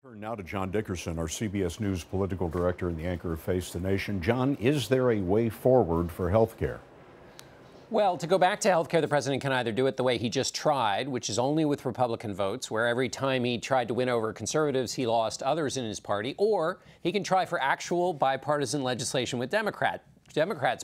Turn now to John Dickerson, our CBS News political director and the anchor of Face the Nation. John, is there a way forward for health care? Well, to go back to health care, the president can either do it the way he just tried, which is only with Republican votes, where every time he tried to win over conservatives, he lost others in his party, or he can try for actual bipartisan legislation with Democrats.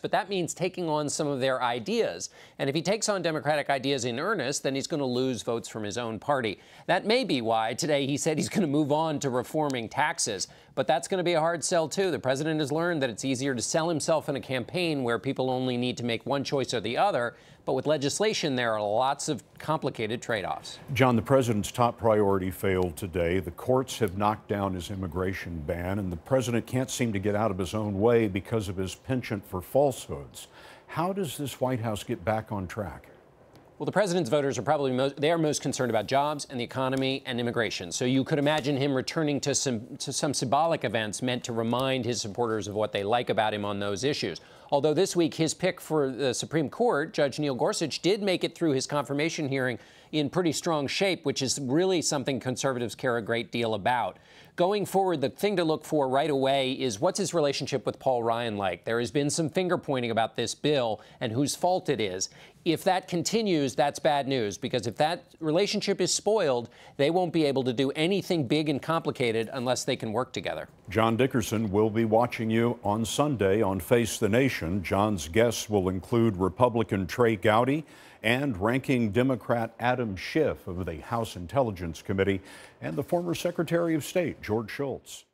But that means taking on some of their ideas. And if he takes on Democratic ideas in earnest, then he's going to lose votes from his own party. That may be why today he said he's going to move on to reforming taxes. But that's going to be a hard sell, too. The president has learned that it's easier to sell himself in a campaign where people only need to make one choice or the other. But with legislation, there are lots of complicated trade-offs. John, the president's top priority failed today. The courts have knocked down his immigration ban, and the president can't seem to get out of his own way because of his penchant for falsehoods. How does this White House get back on track? Well, the president's voters are probably most concerned about jobs and the economy and immigration. So you could imagine him returning to some symbolic events meant to remind his supporters of what they like about him on those issues. Although this week his pick for the Supreme Court, Judge Neil Gorsuch, did make it through his confirmation hearing in pretty strong shape, which is really something conservatives care a great deal about. Going forward, the thing to look for right away is what's his relationship with Paul Ryan like? There has been some finger pointing about this bill and whose fault it is. If that continues, that's bad news, because if that relationship is spoiled, they won't be able to do anything big and complicated unless they can work together. John Dickerson will be watching you on Sunday on Face the Nation. John's guests will include Republican Trey Gowdy and ranking Democrat Adam Schiff of the House Intelligence Committee and the former Secretary of State, George Shultz.